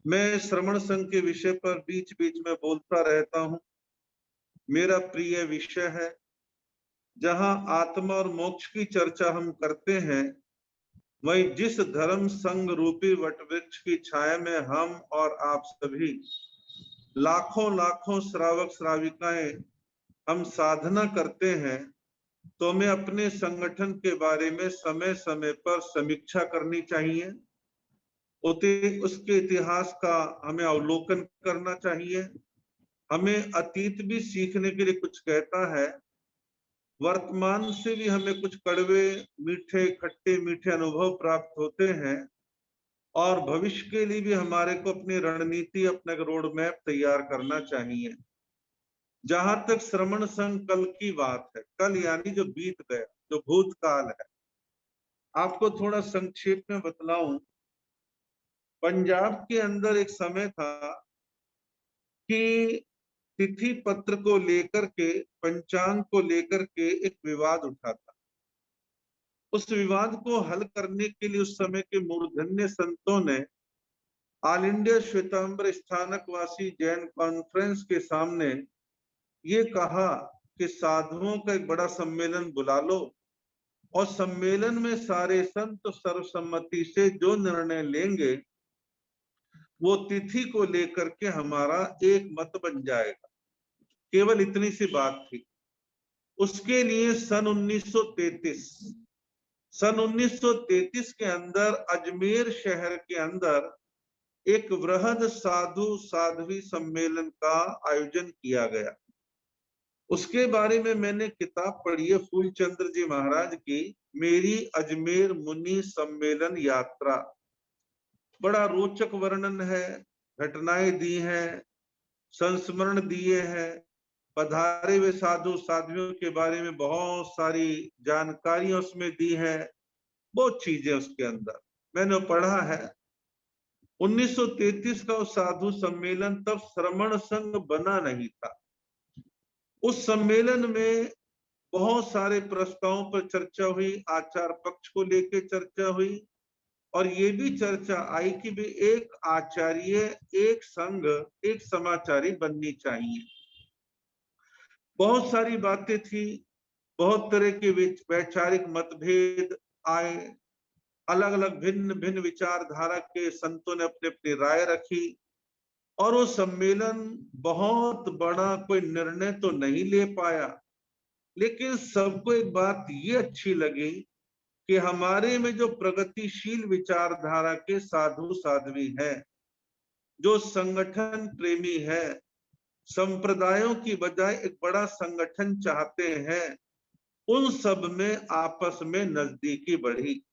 मैं श्रमण संघ के विषय पर बीच बीच में बोलता रहता हूँ। मेरा प्रिय विषय है। जहाँ आत्मा और मोक्ष की चर्चा हम करते हैं, वहीं जिस धर्म संघ रूपी वटवृक्ष की छाया में हम और आप सभी लाखों लाखों श्रावक श्राविकाएं हम साधना करते हैं, तो हमें अपने संगठन के बारे में समय समय पर समीक्षा करनी चाहिए। उसके इतिहास का हमें अवलोकन करना चाहिए। हमें अतीत भी सीखने के लिए कुछ कहता है, वर्तमान से भी हमें कुछ कड़वे मीठे खट्टे मीठे अनुभव प्राप्त होते हैं, और भविष्य के लिए भी हमारे को अपनी रणनीति, अपना रोड मैप तैयार करना चाहिए। जहां तक श्रमण संघ कल की बात है, कल यानी जो बीत गया, जो भूतकाल है, आपको थोड़ा संक्षेप में बतलाऊं। पंजाब के अंदर एक समय था कि तिथि पत्र को लेकर के, पंचांग को लेकर के एक विवाद उठा था। उस विवाद को हल करने के लिए उस समय के मूर्धन्य संतों ने all India Shwetambar Sthanakvasi Jain conference के सामने ये कहा कि साधुओं का एक बड़ा सम्मेलन बुला लो, और सम्मेलन में सारे संत सर्वसम्मति से जो निर्णय लेंगे वो तिथि को लेकर के हमारा एक मत बन जाएगा। केवल इतनी सी बात थी। उसके लिए सन 1933 के अंदर अजमेर शहर के अंदर एक वृहद साधु साध्वी सम्मेलन का आयोजन किया गया। उसके बारे में मैंने किताब पढ़ी है फूलचंद्र जी महाराज की, मेरी अजमेर मुनि सम्मेलन यात्रा। बड़ा रोचक वर्णन है, घटनाएं दी हैं, संस्मरण दिए हैं, पधारे हुए साधु साध्वियों के बारे में बहुत सारी जानकारियां उसमें दी है, बहुत चीजें उसके अंदर मैंने पढ़ा है। 1933 का वो साधु सम्मेलन, तब श्रमण संघ बना नहीं था। उस सम्मेलन में बहुत सारे प्रस्तावों पर चर्चा हुई, आचार पक्ष को लेकर चर्चा हुई, और ये भी चर्चा आई कि भी एक आचार्य, एक संघ, एक समाचारी बननी चाहिए। बहुत सारी बातें थी, बहुत तरह के वैचारिक मतभेद आए, अलग अलग भिन्न भिन्न विचारधारा के संतों ने अपनी अपनी राय रखी, और वो सम्मेलन बहुत बड़ा कोई निर्णय तो नहीं ले पाया, लेकिन सबको एक बात ये अच्छी लगी कि हमारे में जो प्रगतिशील विचारधारा के साधु साध्वी हैं, जो संगठन प्रेमी है, संप्रदायों की बजाय एक बड़ा संगठन चाहते हैं, उन सब में आपस में नजदीकी बढ़ी।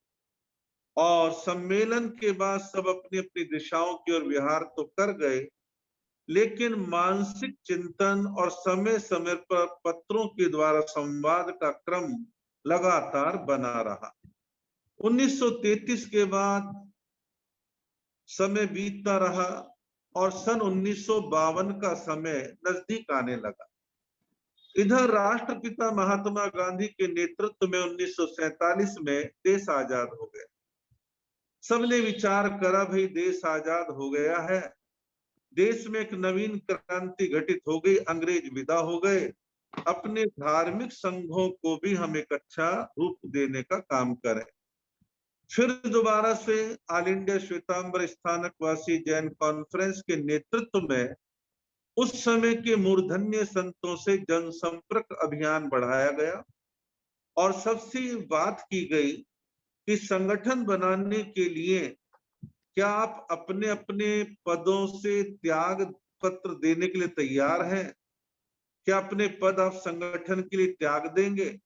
और सम्मेलन के बाद सब अपनी अपनी दिशाओं की ओर विहार तो कर गए, लेकिन मानसिक चिंतन और समय समय पर पत्रों के द्वारा संवाद का क्रम लगातार बना रहा। 1933 के बाद समय बीतता रहा, और सन 1952 का समय नजदीक आने लगा। इधर राष्ट्रपिता महात्मा गांधी के नेतृत्व में 1947 में देश आजाद हो गया। सबने विचार करा, भाई देश आजाद हो गया है, देश में एक नवीन क्रांति घटित हो गई, अंग्रेज विदा हो गए, अपने धार्मिक संघों को भी हम एक अच्छा रूप देने का काम करें। फिर दोबारा से all India Shwetambar Sthanakvasi Jain conference के नेतृत्व में उस समय के मूर्धन्य संतों से जनसंपर्क अभियान बढ़ाया गया, और सबसे बात की गई कि संगठन बनाने के लिए क्या आप अपने अपने पदों से त्याग पत्र देने के लिए तैयार हैं? क्या अपने पद आप संगठन के लिए त्याग देंगे?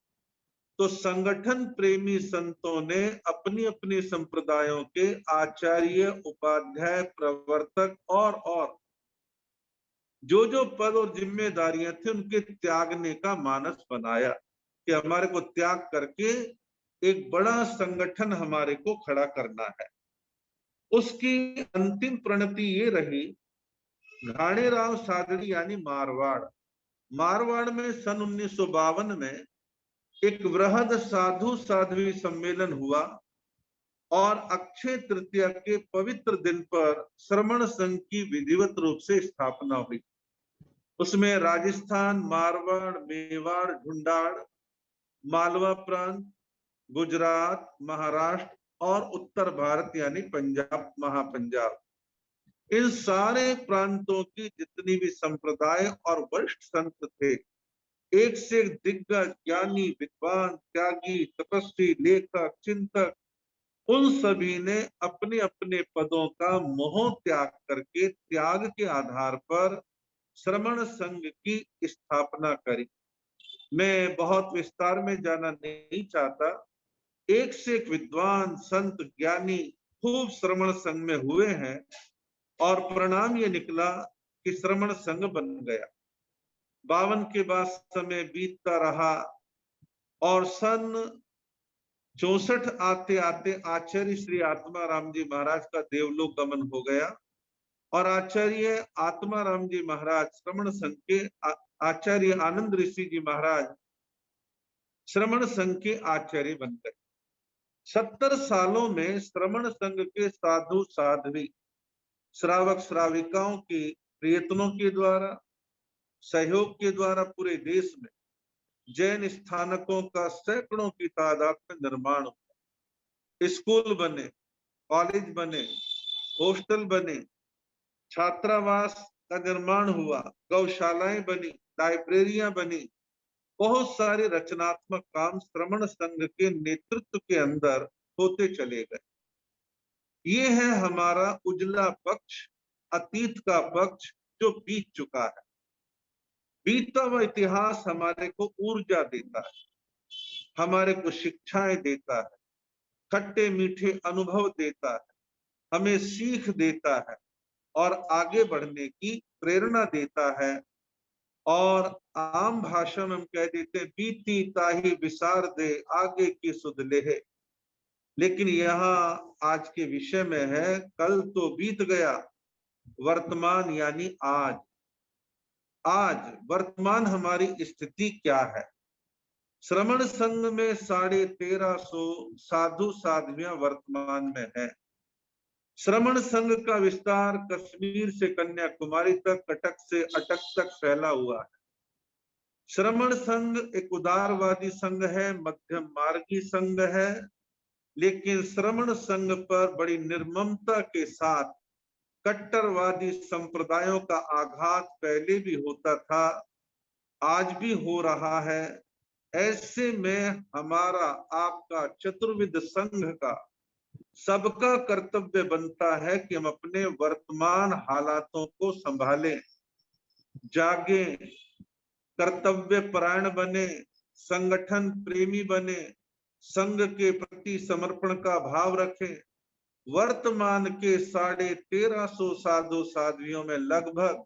तो संगठन प्रेमी संतों ने अपनी अपनी संप्रदायों के आचार्य, उपाध्याय, प्रवर्तक और जो पद और जिम्मेदारियां थी उनके त्यागने का मानस बनाया कि हमारे को त्याग करके एक बड़ा संगठन हमारे को खड़ा करना है। उसकी अंतिम प्रणति ये रही, घाणेराव सादड़ी यानी मारवाड़ में सन 1952 में एक वृहद साधु साध्वी सम्मेलन हुआ, और अक्षय तृतीया के पवित्र दिन पर श्रमण संघ की विधिवत रूप से स्थापना हुई। उसमें राजस्थान, मारवाड़, मेवाड़, ढूंढाड़, मालवा प्रांत, गुजरात, महाराष्ट्र और उत्तर भारत यानी पंजाब, महापंजाब, इन सारे प्रांतों की जितनी भी संप्रदाय और वरिष्ठ संत थे, एक से एक दिग्गज, ज्ञानी, विद्वान, त्यागी, तपस्वी, लेखक, चिंतक, उन सभी ने अपने अपने पदों का मोह त्याग करके त्याग के आधार पर श्रमण संघ की स्थापना करी। मैं बहुत विस्तार में जाना नहीं चाहता। एक से एक विद्वान, संत, ज्ञानी खूब श्रमण संघ में हुए हैं और परिणाम ये निकला कि श्रमण संघ बन गया। 52 के बाद समय बीतता रहा और सन 64 आते आते आचार्य श्री आत्माराम जी महाराज का देवलोक गमन हो गया और आचार्य आत्माराम जी महाराज श्रमण संघ के आचार्य आनंद ऋषि जी महाराज श्रमण संघ के आचार्य बन गए। 70 सालों में श्रमण संघ के साधु साध्वी, श्रावक श्राविकाओं के प्रयत्नों के द्वारा, सहयोग के द्वारा पूरे देश में जैन स्थानकों का सैकड़ों की तादाद में निर्माण हुआ। स्कूल बने, कॉलेज बने, हॉस्टल बने, छात्रावास का निर्माण हुआ, गौशालाएं बनी, लाइब्रेरियां बनी, बहुत सारे रचनात्मक काम श्रमण संघ के नेतृत्व के अंदर होते चले गए। ये है हमारा उजला पक्ष, अतीत का पक्ष जो बीत चुका है। बीता हुआ इतिहास हमारे को ऊर्जा देता है, हमारे को शिक्षाएं देता है, खट्टे मीठे अनुभव देता है, हमें सीख देता है और आगे बढ़ने की प्रेरणा देता है। और आम भाषा में हम कह देते हैं, बीती ताही विसार दे आगे की सुध लेहे। लेकिन यहाँ आज के विषय में है, कल तो बीत गया, वर्तमान यानी आज। आज वर्तमान हमारी स्थिति क्या है? श्रमण संघ में 1350 साधु साध्वियां वर्तमान में है। श्रमण संघ का विस्तार कश्मीर से कन्याकुमारी तक, कटक से अटक तक फैला हुआ है। श्रमण संघ एक उदारवादी संघ है, मध्यम मार्गी संघ है, लेकिन श्रमण संघ पर बड़ी निर्ममता के साथ कट्टरवादी संप्रदायों का आघात पहले भी होता था, आज भी हो रहा है। ऐसे में हमारा आपका चतुर्विध संघ का सबका कर्तव्य बनता है कि हम अपने वर्तमान हालातों को संभालें, जागे, कर्तव्य परायण बने, संगठन प्रेमी बने, संघ के प्रति समर्पण का भाव रखें। वर्तमान के 1350 साधु साध्वियों में लगभग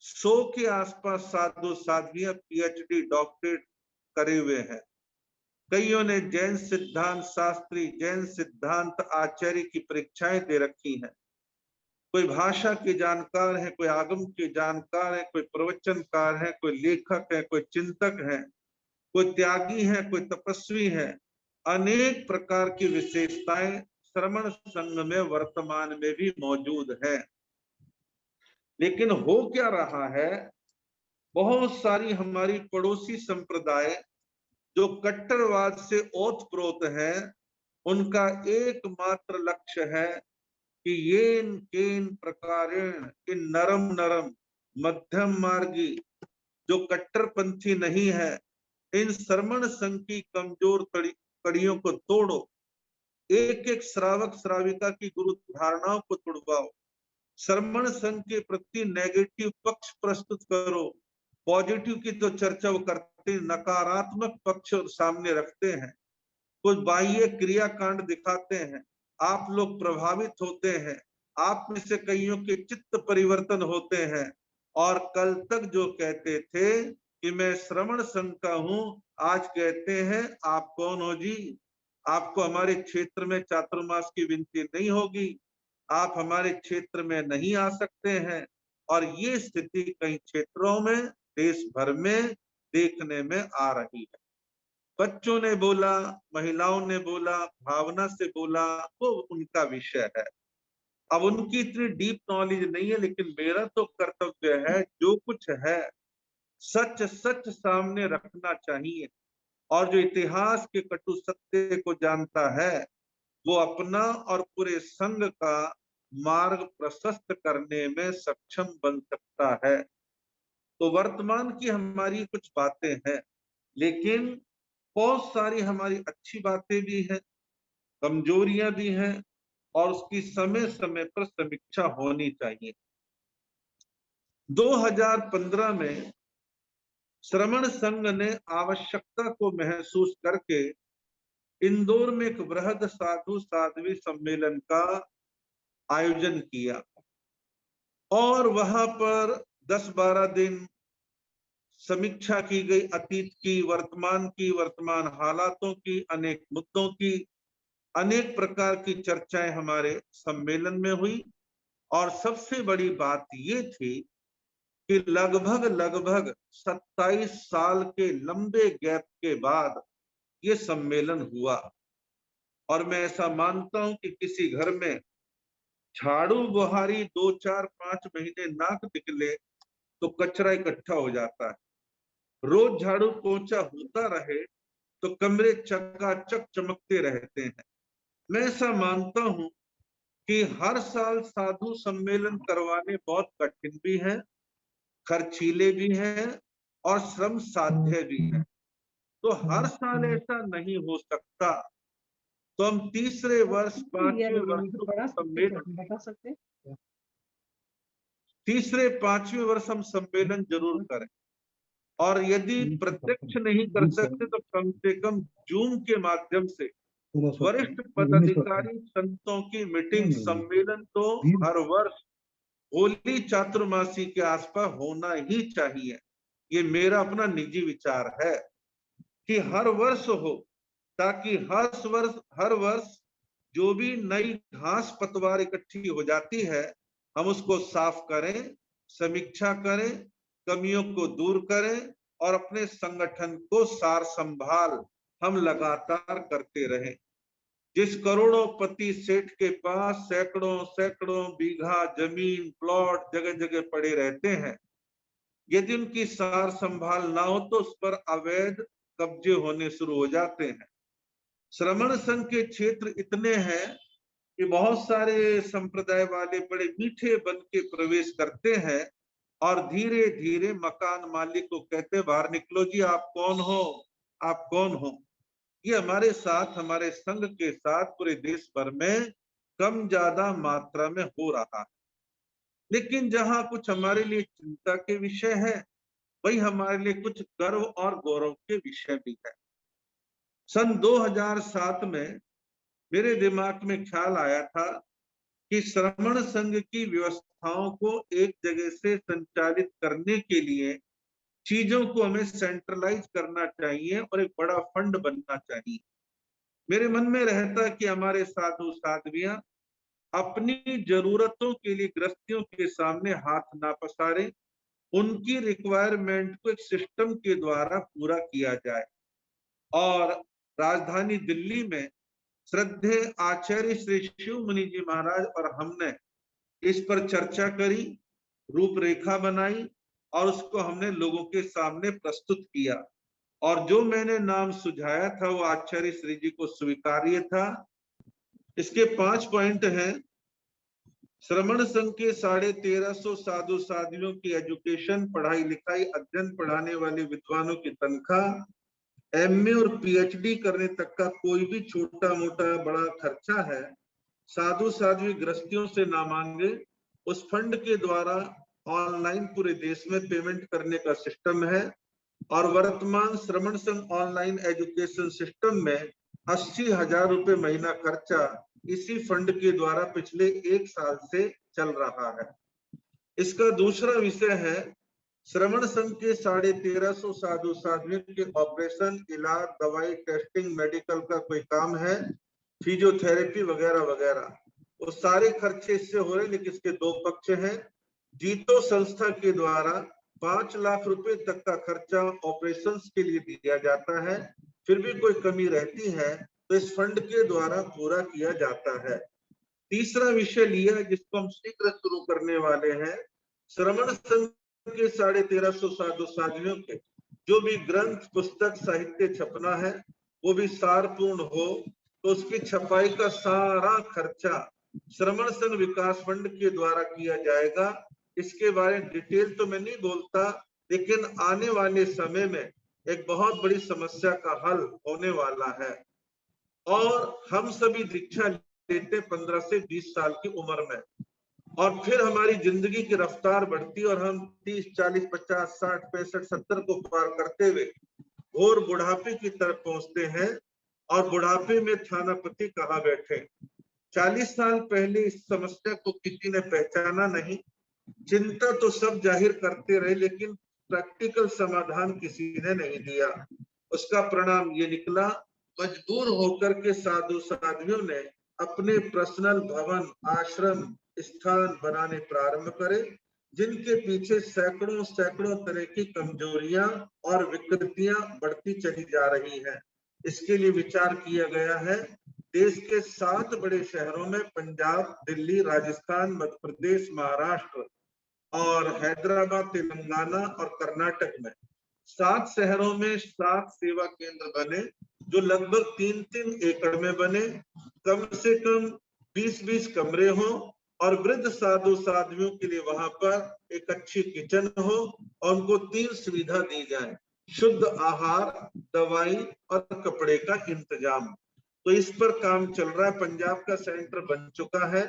100 के आसपास साधु साध्वियां पीएचडी डॉक्टरेट करे हुए हैं। कईयों ने जैन सिद्धांत शास्त्री, जैन सिद्धांत आचार्य की परीक्षाएं दे रखी हैं। कोई भाषा के जानकार है, कोई आगम के जानकार है, कोई प्रवचनकार है, कोई लेखक है, कोई चिंतक है, कोई त्यागी है, कोई तपस्वी है। अनेक प्रकार की विशेषताएं श्रमण संघ में वर्तमान में भी मौजूद है। लेकिन हो क्या रहा है, बहुत सारी हमारी पड़ोसी संप्रदाय जो कट्टरवाद से ओतप्रोत है, उनका एकमात्र लक्ष्य है कि येन केन प्रकारेण, इन नरम नरम मध्यम मार्गी जो कट्टरपंथी नहीं है, इन श्रमण संघ की कमजोर कड़ियों को तोड़ो, एक एक श्रावक श्राविका की गुरु धारणाओं को तोड़वाओ, श्रमण संघ के प्रति नेगेटिव पक्ष प्रस्तुत करो। पॉजिटिव की तो चर्चा वो करते, नकारात्मक पक्ष सामने रखते हैं, कुछ बाह्य क्रियाकांड दिखाते हैं, आप लोग प्रभावित होते हैं, आप में से कईयों के चित्त परिवर्तन होते हैं। और कल तक जो कहते थे कि मैं श्रमण संघ का हूं, आज कहते हैं आप कौन हो जी? आपको हमारे क्षेत्र में चातुर्मास की विनती नहीं होगी, आप हमारे क्षेत्र में नहीं आ सकते हैं। और ये स्थिति कई क्षेत्रों में, देश भर में देखने में आ रही है। बच्चों ने बोला, महिलाओं ने बोला, भावना से बोला, वो उनका विषय है। अब उनकी इतनी डीप नॉलेज नहीं है, लेकिन मेरा तो कर्तव्य है जो कुछ है सच सच सामने रखना चाहिए। और जो इतिहास के कटु सत्य को जानता है वो अपना और पूरे संघ का मार्ग प्रशस्त करने में सक्षम बन सकता है। तो वर्तमान की हमारी कुछ बातें हैं, लेकिन बहुत सारी हमारी अच्छी बातें भी हैं, कमजोरियां भी हैं, और उसकी समय समय पर समीक्षा होनी चाहिए। 2015 में श्रमण संघ ने आवश्यकता को महसूस करके इंदौर में एक वृहद साधु साध्वी सम्मेलन का आयोजन किया, और वहां पर 10-12 दिन समीक्षा की गई, अतीत की, वर्तमान हालातों की, अनेक मुद्दों की, अनेक प्रकार की चर्चाएं हमारे सम्मेलन में हुई। और सबसे बड़ी बात ये थी कि लगभग लगभग 27 साल के लंबे गैप के बाद ये सम्मेलन हुआ। और मैं ऐसा मानता हूं कि किसी घर में झाड़ू बुहारी 2-4-5 महीने नाक निकले तो कचरा इकट्ठा हो जाता है। रोज झाड़ू पोंछा होता रहे तो कमरे चकाचक चमकते रहते हैं। मैं ऐसा मानता हूं कि हर साल साधु सम्मेलन करवाने बहुत कठिन भी है, खर्चीले भी हैं, और श्रम साध्य भी है। तो हर साल ऐसा नहीं हो सकता। तो हम तीसरे वर्ष, 5वें वर्ष सम्मेलन, बता सकते हैं? तीसरे 5वें वर्ष हम सम्मेलन जरूर करें। और यदि प्रत्यक्ष नहीं कर सकते तो कम से कम जूम के माध्यम से वरिष्ठ पदाधिकारी संतों की मीटिंग, सम्मेलन तो हर वर्ष होली चातुर्मासी के आसपास होना ही चाहिए। ये मेरा अपना निजी विचार है कि हर वर्ष हो, ताकि हर वर्ष जो भी नई घास पतवार इकट्ठी हो जाती है हम उसको साफ करें, समीक्षा करें, कमियों को दूर करें, और अपने संगठन को सार संभाल हम लगातार करते रहें। जिस करोड़ोंपति सेठ के पास सैकड़ों सैकड़ों बीघा जमीन, प्लॉट जगह जगह पड़े रहते हैं, यदि उनकी सार संभाल ना हो तो उस पर अवैध कब्जे होने शुरू हो जाते हैं। श्रमण संघ के क्षेत्र इतने हैं कि बहुत सारे संप्रदाय वाले बड़े मीठे बन के प्रवेश करते हैं, और धीरे धीरे मकान मालिक को कहते बाहर निकलो जी, आप कौन हो, आप कौन हो। ये हमारे साथ, हमारे संघ के साथ पूरे देश भर में कम ज्यादा मात्रा में हो रहा है। लेकिन जहां कुछ हमारे लिए चिंता के विषय है, वही हमारे लिए कुछ गर्व और गौरव के विषय भी है। सन 2007 में मेरे दिमाग में ख्याल आया था कि श्रमण संघ की व्यवस्थाओं को एक जगह से संचालित करने के लिए चीजों को हमें सेंट्रलाइज करना चाहिए और एक बड़ा फंड बनना चाहिए। मेरे मन में रहता कि हमारे साधु साध्वियां अपनी जरूरतों के लिए गृहस्थियों के सामने हाथ ना पसारें, उनकी रिक्वायरमेंट को एक सिस्टम के द्वारा पूरा किया जाए। और राजधानी दिल्ली में श्रद्धेय आचार्य श्री शिव मुनि जी महाराज और हमने इस पर चर्चा करी, रूपरेखा बनाई, और उसको हमने लोगों के सामने प्रस्तुत किया। और जो मैंने नाम सुझाया था वो आचार्य श्री जी को स्वीकार्य था। इसके 5 पॉइंट हैं। श्रमण संघ के 1350 साधु साध्वियों की एजुकेशन, पढ़ाई लिखाई, अध्ययन पढ़ाने वाले विद्वानों की तनख्वाह, एमए और पीएचडी करने तक का कोई भी छोटा मोटा बड़ा खर्चा है, साधु साध्वी गृहस्थियों से ना मांगे। उस फंड के द्वारा ऑनलाइन पूरे देश में पेमेंट करने का सिस्टम है। और वर्तमान श्रमण संघ ऑनलाइन एजुकेशन सिस्टम में 80,000 रुपए महीना खर्चा इसी फंड के द्वारा पिछले 1 साल से चल रहा है। इसका दूसरा विषय है श्रमण संघ के 1350 साधु साध्वियों के ऑपरेशन, इलाज, दवाई, टेस्टिंग, मेडिकल का कोई काम है, फिजियोथेरेपी वगैरह वगैरह, वो सारे खर्चे इससे हो रहे। लेकिन इसके 2 पक्ष हैं। जीतो संस्था के द्वारा 5 लाख रुपए तक का खर्चा ऑपरेशंस के लिए दिया जाता है। फिर भी कोई कमी रहती है तो इस फंड के द्वारा पूरा किया जाता है। तीसरा विषय लिया जिसको हम शीघ्र शुरू करने वाले हैं, श्रमण संघ के 1350 साधु साध्वियों के जो भी ग्रंथ पुस्तक साहित्य छपना है वो भी सारपूर्ण हो, तो उसकी छपाई का सारा खर्चा श्रमण संघ विकास फंड के द्वारा किया जाएगा। इसके बारे में डिटेल तो मैं नहीं बोलता, लेकिन आने वाले समय में एक बहुत बड़ी समस्या का हल होने वाला है। और हम सभी दीक्षा लेते 15 से 20 साल की उम्र में, और फिर हमारी जिंदगी की रफ्तार बढ़ती और हम 30, 40, 50, 60, 65, 70 को पार करते हुए घोर बुढ़ापे की तरफ पहुंचते हैं। और बुढ़ापे में थानापति कहाँ बैठे। 40 साल पहले इस समस्या को किसी ने पहचाना नहीं, चिंता तो सब जाहिर करते रहे, लेकिन प्रैक्टिकल समाधान किसी ने नहीं दिया। उसका परिणाम ये निकला, मजबूर होकर के साधु साध्वियों ने अपने पर्सनल भवन, आश्रम, स्थान बनाने प्रारंभ करे, जिनके पीछे सैकड़ों सैकड़ों तरह की कमजोरियां और विकृतियां बढ़ती चली जा रही हैं। इसके लिए विचार किया गया है। देश के 7 बड़े शहरों में, पंजाब, दिल्ली, राजस्थान, मध्य प्रदेश, महाराष्ट्र और हैदराबाद, तेलंगाना और कर्नाटक में 7 शहरों में 7 सेवा केंद्र बने, जो लगभग 3-3 एकड़ में बने। कम से कम 20-20 कमरे हो और वृद्ध साधु साध्वियों के लिए वहां पर एक अच्छी किचन हो और उनको 3 सुविधा दी जाए, शुद्ध आहार, दवाई और कपड़े का इंतजाम। तो इस पर काम चल रहा है। पंजाब का सेंटर बन चुका है,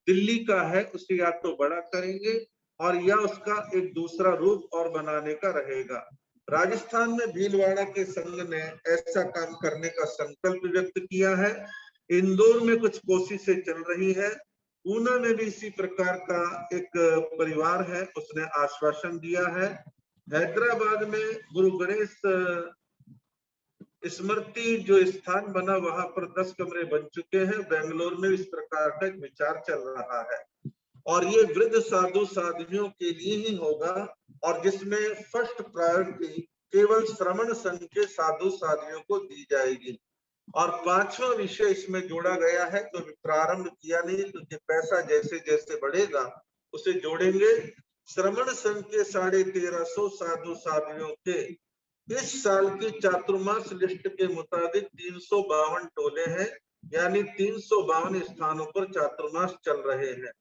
दिल्ली का है, उसे या तो बड़ा करेंगे और या उसका एक दूसरा रूप और बनाने का रहेगा। राजस्थान में भीलवाड़ा के संघ ने ऐसा काम करने का संकल्प व्यक्त किया है। इंदौर में कुछ कोशिशें चल रही है। ऊना में भी इसी प्रकार का एक परिवार है, उसने आश्वासन दिया है। हैदराबाद में गुरु गणेश स्मृति जो स्थान बना, वहां पर 10 कमरे बन चुके हैं। बेंगलोर में इस प्रकार का एक विचार चल रहा है और ये वृद्ध साधु साध्वियों के लिए ही होगा, और जिसमें फर्स्ट प्रायोरिटी केवल श्रमण संघ के साधु साध्वियों को दी जाएगी। और 5वां विषय इसमें जोड़ा गया है, तो प्रारंभ किया नहीं क्योंकि पैसा जैसे जैसे बढ़ेगा उसे जोड़ेंगे। श्रमण संघ के 1350 साधु साध्वियों के इस साल की चातुर्मास लिस्ट के मुताबिक 352 टोले हैं, यानी 352 स्थानों पर चातुर्मास चल रहे हैं।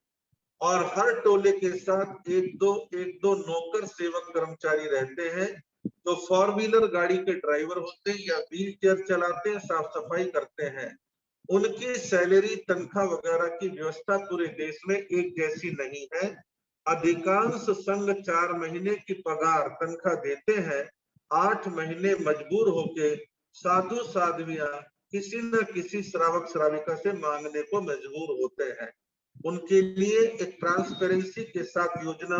और हर टोले के साथ एक दो नौकर सेवक कर्मचारी रहते हैं, तो 4 व्हीलर गाड़ी के ड्राइवर होते हैं या व्हील चेयर चलाते हैं, साफ सफाई करते हैं। उनकी सैलरी, तनख्वाह वगैरह की व्यवस्था पूरे देश में एक जैसी नहीं है। अधिकांश संघ 4 महीने की पगार तनख्वाह देते हैं। 8 महीने मजबूर होके साधु साध्वियां किसी न किसी श्रावक श्राविका से मांगने को मजबूर होते हैं। उनके लिए एक ट्रांसपेरेंसी के साथ योजना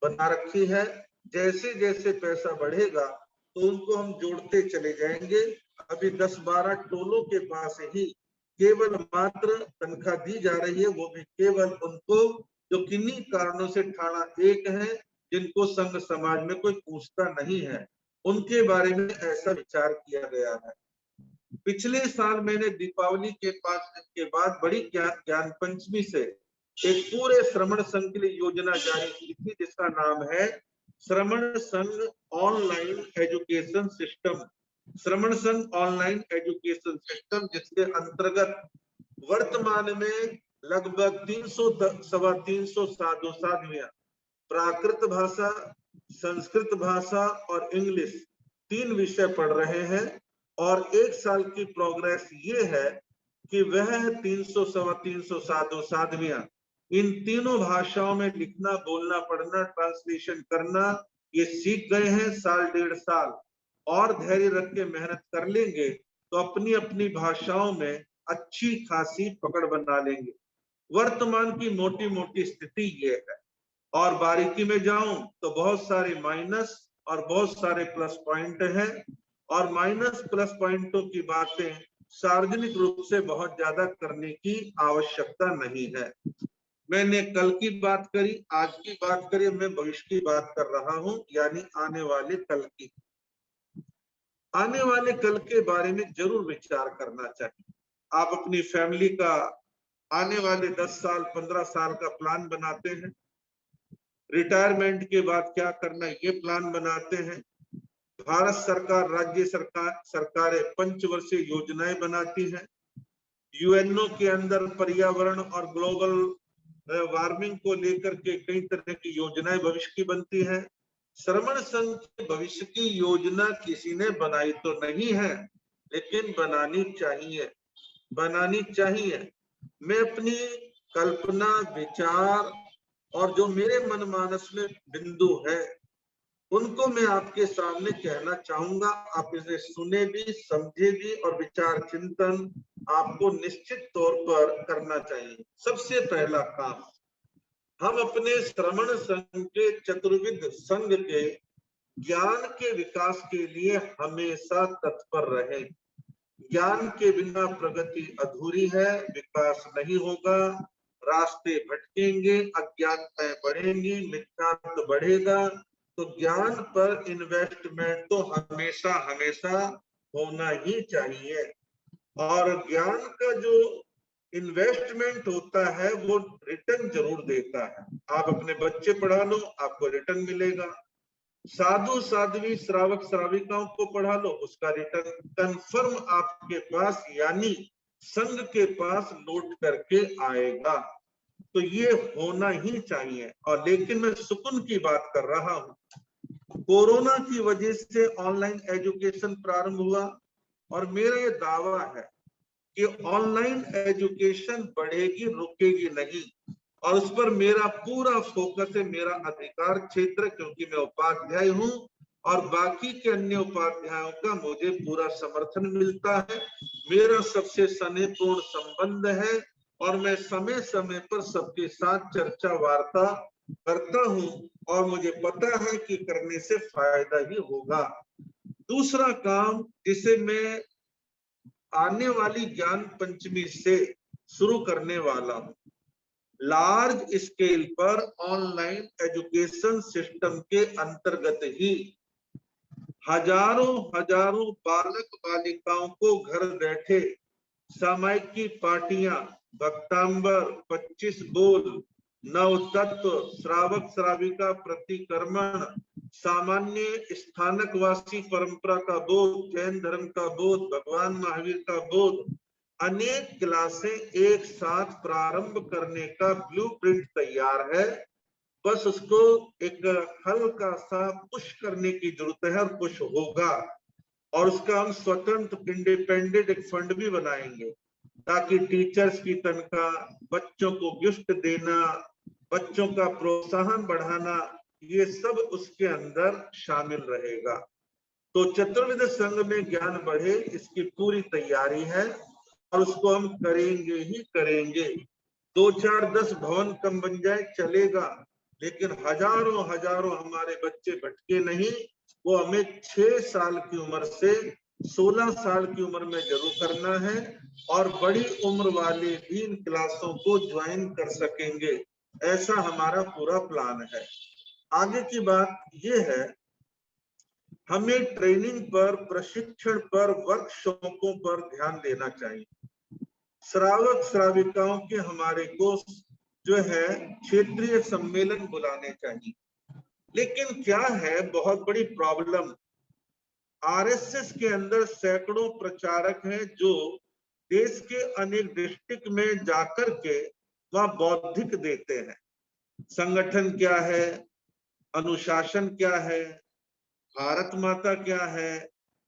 बना रखी है। जैसे जैसे पैसा बढ़ेगा तो उनको हम जोड़ते चले जाएंगे। अभी 10-12 टोलों के पास ही केवल मात्र तनख्वाह दी जा रही है, वो भी केवल उनको जो किन्हीं कारणों से ठाणा एक है, जिनको संघ समाज में कोई पूछता नहीं है, उनके बारे में ऐसा विचार किया गया है। पिछले साल मैंने दीपावली के 5 दिन के बाद बड़ी ज्ञान पंचमी से एक पूरे श्रमण संघ के लिए योजना जारी की थी, जिसका नाम है श्रमण संघ ऑनलाइन एजुकेशन सिस्टम। श्रमण संघ ऑनलाइन एजुकेशन सिस्टम, जिसके अंतर्गत वर्तमान में लगभग 300-325 साधु साध्वियां प्राकृत भाषा, संस्कृत भाषा और इंग्लिश 3 विषय पढ़ रहे हैं। और 1 साल की प्रोग्रेस ये है कि वह 300-325 साधु साध्वियां इन तीनों भाषाओं में लिखना, बोलना, पढ़ना, ट्रांसलेशन करना ये सीख गए हैं। 1.5 साल और धैर्य रख के मेहनत कर लेंगे तो अपनी अपनी भाषाओं में अच्छी खासी पकड़ बना लेंगे। वर्तमान की मोटी मोटी स्थिति ये है, और बारीकी में जाऊं तो बहुत सारे माइनस और बहुत सारे प्लस पॉइंट हैं, और माइनस प्लस पॉइंटों की बातें सार्वजनिक रूप से बहुत ज्यादा करने की आवश्यकता नहीं है। मैंने कल की बात करी, आज की बात करी, मैं भविष्य की बात कर रहा हूं, यानी आने वाले कल की। आने वाले कल के बारे में जरूर विचार करना चाहिए। आप अपनी फैमिली का आने वाले 10 साल 15 साल का प्लान बनाते हैं, रिटायरमेंट के बाद क्या करना है ये प्लान बनाते हैं। भारत सरकार, राज्य सरकारें पंचवर्षीय योजनाएं बनाती हैं। यूएनओ के अंदर पर्यावरण और ग्लोबल वार्मिंग को लेकर के कई तरह की योजनाएं भविष्य की बनती है। श्रमण संघ के भविष्य की योजना किसी ने बनाई तो नहीं है, लेकिन बनानी चाहिए, बनानी चाहिए। मैं अपनी कल्पना, विचार और जो मेरे मनमानस में बिंदु है उनको मैं आपके सामने कहना चाहूंगा। आप इसे सुने भी, समझे भी और विचार चिंतन आपको निश्चित तौर पर करना चाहिए। सबसे पहला काम, हम अपने श्रमण संघ के चतुर्विध संघ के ज्ञान के विकास के लिए हमेशा तत्पर रहे। ज्ञान के बिना प्रगति अधूरी है, विकास नहीं होगा, रास्ते भटकेंगे, अज्ञानताएं बढ़ेंगी, मिथ्यात्व बढ़ेगा। तो ज्ञान पर इन्वेस्टमेंट तो हमेशा हमेशा होना ही चाहिए। और ज्ञान का जो इन्वेस्टमेंट होता है वो रिटर्न जरूर देता है। आप अपने बच्चे पढ़ा लो, आपको रिटर्न मिलेगा। साधु साध्वी श्रावक श्राविकाओं को पढ़ा लो, उसका रिटर्न कंफर्म आपके पास यानी संघ के पास लौट करके आएगा। तो ये होना ही चाहिए। और लेकिन मैं सुकून की बात कर रहा हूं, कोरोना की वजह से ऑनलाइन एजुकेशन प्रारंभ हुआ और मेरा ये दावा है कि ऑनलाइन एजुकेशन बढ़ेगी, रुकेगी नहीं। और उस पर मेरा पूरा फोकस है, मेरा अधिकार क्षेत्र, क्योंकि मैं उपाध्याय हूं और बाकी के अन्य उपाध्यायों का मुझे पूरा समर्थन मिलता है। मेरा सबसे स्नेहपूर्ण संबंध है और मैं समय समय पर सबके साथ चर्चा वार्ता करता हूं और मुझे पता है कि करने से फायदा ही होगा। दूसरा काम जिसे मैं आने वाली ज्ञान पंचमी से शुरू करने वाला हूं, लार्ज स्केल पर ऑनलाइन एजुकेशन सिस्टम के अंतर्गत ही हजारों हजारों बालक बालिकाओं को घर बैठे सामायिक की पाठियां, भक्तांबर, 25 बोल, नव तत्व, श्रावक श्राविका प्रतिक्रमण, सामान्य स्थानकवासी परंपरा का बोध, जैन धर्म का बोध, भगवान महावीर का बोध, अनेक क्लासें एक साथ प्रारंभ करने का ब्लूप्रिंट तैयार है। बस उसको एक हल्का सा पुश करने की जरूरत है और पुश होगा। और उसका हम स्वतंत्र इंडिपेंडेंट एक फंड भी बनाएंगे ताकि टीचर्स की तनख्वाह, बच्चों को गिफ्ट देना, बच्चों का प्रोत्साहन बढ़ाना, ये सब उसके अंदर शामिल रहेगा। तो चतुर्विध संघ में ज्ञान बढ़े, इसकी पूरी तैयारी है और उसको हम करेंगे ही करेंगे। 2 4 10 भवन कम बन जाए चलेगा, लेकिन हजारों हजारों हमारे बच्चे भटके नहीं। वो हमें 6 साल की उम्र से 16 साल की उम्र में जरूर करना है और बड़ी उम्र वाले भी इन क्लासों को ज्वाइन कर सकेंगे, ऐसा हमारा पूरा प्लान है। आगे की बात ये है, हमें ट्रेनिंग पर, प्रशिक्षण पर, वर्कशॉपों पर ध्यान देना चाहिए। श्रावक श्राविकाओं के हमारे को जो है क्षेत्रीय सम्मेलन बुलाने चाहिए। लेकिन क्या है बहुत बड़ी प्रॉब्लम, आरएसएस के अंदर सैकड़ों प्रचारक हैं जो देश के अनेक डिस्ट्रिक्ट में जाकर के वह बौद्धिक देते हैं। संगठन क्या है, अनुशासन क्या है, भारत माता क्या है,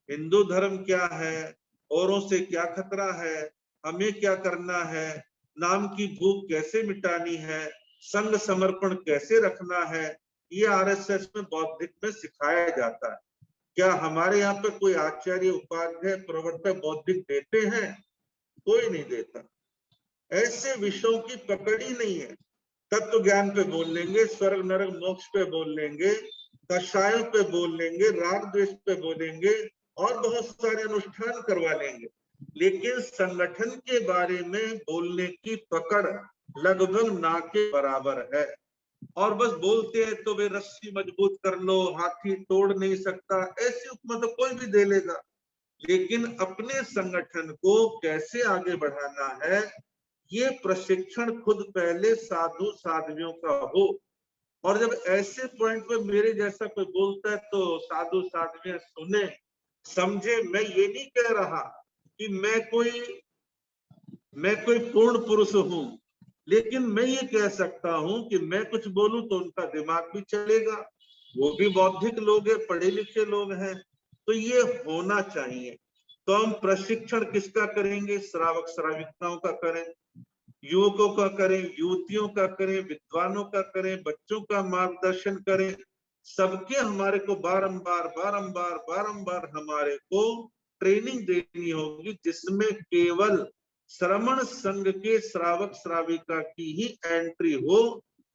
हिंदू धर्म क्या है, औरों से क्या खतरा है, हमें क्या करना है, नाम की भूख कैसे मिटानी है, संग समर्पण कैसे रखना है, ये आरएसएस में बौद्धिक में सिखाया जाता है। क्या हमारे यहाँ पे कोई आचार्य, उपाध्याय, प्रवर्तक बौद्धिक देते हैं? कोई नहीं देता। ऐसे विषयों की पकड़ ही नहीं है। तत्व ज्ञान पे बोल लेंगे, स्वर्ग नरक मोक्ष पे बोल लेंगे, कषायों पे बोल लेंगे, राग द्वेष पे बोलेंगे और बहुत सारे अनुष्ठान करवा लेंगे, लेकिन संगठन के बारे में बोलने की पकड़ लगभग ना के बराबर है। और बस बोलते हैं तो वे रस्सी मजबूत कर लो, हाथी तोड़ नहीं सकता, ऐसी उपमा तो कोई भी दे लेगा। लेकिन अपने संगठन को कैसे आगे बढ़ाना है, ये प्रशिक्षण खुद पहले साधु साध्वियों का हो। और जब ऐसे पॉइंट पे मेरे जैसा कोई बोलता है तो साधु साध्वियां सुने समझे। मैं ये नहीं कह रहा कि मैं कोई पूर्ण पुरुष हूं, लेकिन मैं ये कह सकता हूं कि मैं कुछ बोलूं तो उनका दिमाग भी चलेगा। वो भी बौद्धिक लोग हैं, पढ़े लिखे लोग हैं, तो ये होना चाहिए। तो हम प्रशिक्षण किसका करेंगे? श्रावक श्राविकाओं का करें, युवकों का करें, युवतियों का करें, विद्वानों का करें, बच्चों का मार्गदर्शन करें। सबके हमारे को बारंबार बारंबार बारंबार हमारे को ट्रेनिंग देनी होगी, जिसमें केवल श्रमण संघ के श्रावक श्राविका की ही एंट्री हो,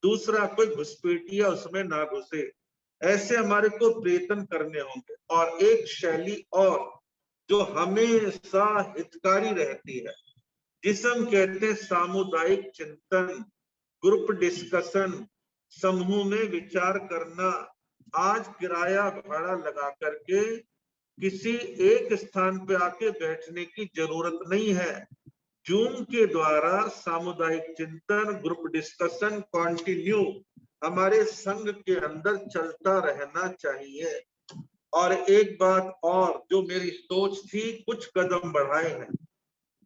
दूसरा कोई घुसपैठिया उसमें ना घुसे। ऐसे हमारे को प्रयत्न करने होंगे। और एक शैली और जो हमेशा हितकारी रहती है, जिसे हम कहते हैं सामुदायिक चिंतन, ग्रुप डिस्कशन, समूह में विचार करना। आज किराया भाड़ा लगा करके किसी एक स्थान पे आके बैठने की जरूरत नहीं है। जूम के द्वारा सामुदायिक चिंतन, ग्रुप डिस्कशन कंटिन्यू हमारे संघ के अंदर चलता रहना चाहिए। और एक बात और जो मेरी सोच थी, कुछ कदम बढ़ाए हैं,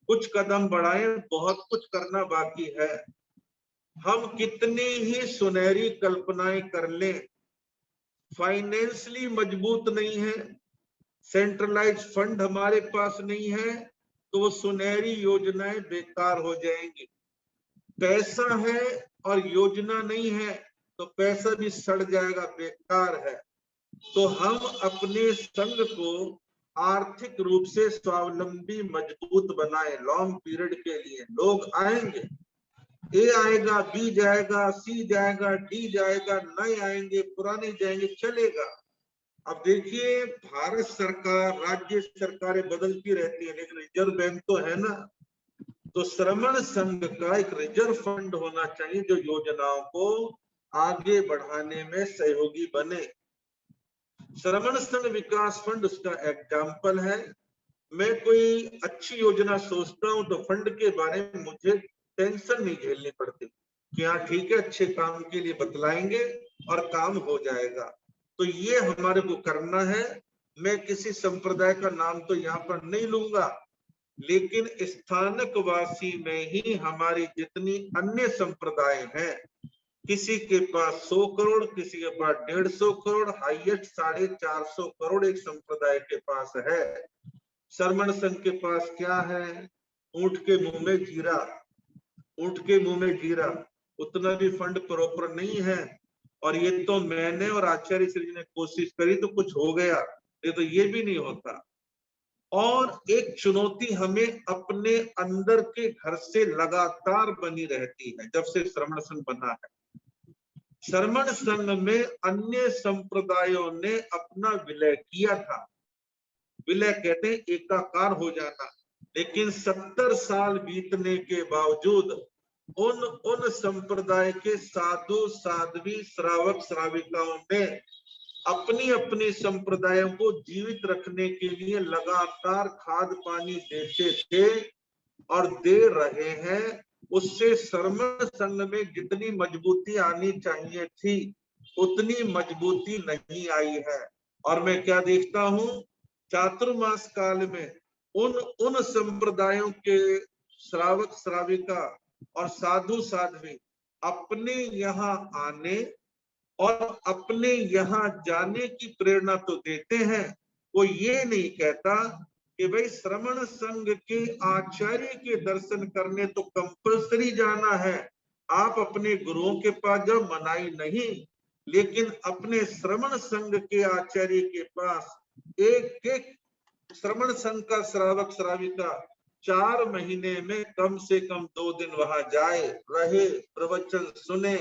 कुछ कदम बढ़ाए, बहुत कुछ करना बाकी है। हम कितनी ही सुनहरी कल्पनाएं कर लें, फाइनेंशियली मजबूत नहीं है, सेंट्रलाइज फंड हमारे पास नहीं है, तो वो सुनहरी योजनाएं बेकार हो जाएंगी। पैसा है और योजना नहीं है तो पैसा भी सड़ जाएगा, बेकार है। तो हम अपने संघ को आर्थिक रूप से स्वावलंबी मजबूत बनाए। लॉन्ग पीरियड के लिए लोग आएंगे, ए आएगा, बी जाएगा, सी जाएगा, डी जाएगा, नए आएंगे, पुराने जाएंगे, चलेगा। अब देखिए, भारत सरकार, राज्य सरकारें बदलती रहती है, लेकिन रिजर्व बैंक तो है ना। तो श्रमण संघ का एक रिजर्व फंड होना चाहिए जो योजनाओं को आगे बढ़ाने में सहयोगी बने। श्रमण संघ विकास फंड उसका एग्जाम्पल है। मैं कोई अच्छी योजना सोचता हूं तो फंड के बारे में मुझे टेंशन नहीं झेलनी पड़ती कि हाँ ठीक है, अच्छे काम के लिए बतलाएंगे और काम हो जाएगा। तो ये हमारे को करना है। मैं किसी संप्रदाय का नाम तो यहाँ पर नहीं लूंगा, लेकिन स्थानक वासी में ही हमारी जितनी अन्य संप्रदाय हैं, किसी के पास 100 करोड़, किसी के पास 150 करोड़, हाईएस्ट 450 करोड़ एक संप्रदाय के पास है। श्रमण संघ के पास क्या है? ऊंट के मुंह में जीरा, ऊंट के मुंह में जीरा, उतना भी फंड प्रॉपर नहीं है। और ये तो मैंने और आचार्य श्री जी ने कोशिश करी तो कुछ हो गया, ये तो ये भी नहीं होता। और एक चुनौती हमें अपने अंदर के घर से लगातार बनी रहती है जब से श्रमण संघ बना है। श्रमण संघ में अन्य संप्रदायों ने अपना विलय किया था। विलय कहते हैं एकाकार हो जाना। लेकिन 70 साल बीतने के बावजूद उन संप्रदाय के साधु साध्वी श्रावक श्राविकाओं ने अपनी अपनी संप्रदायों को जीवित रखने के लिए लगातार खाद पानी देते थे और दे रहे हैं। उससे श्रमण संघ में जितनी मजबूती आनी चाहिए थी उतनी मजबूती नहीं आई है। और मैं क्या देखता हूं, चातुर्मास काल में उन संप्रदायों के श्रावक श्राविका और साधु साध्वी अपने यहाँ आने और अपने यहाँ जाने की प्रेरणा तो देते हैं। वो ये नहीं कहता कि भाई श्रमण संघ के आचार्य के दर्शन करने तो कंपल्सरी जाना है, आप अपने गुरुओं के पास जाओ, मनाही नहीं। लेकिन अपने श्रमण संघ के आचार्य के पास एक एक श्रमण संघ का श्रावक श्राविका 4 महीने में कम से कम 2 दिन वहां जाए, रहे, प्रवचन सुने,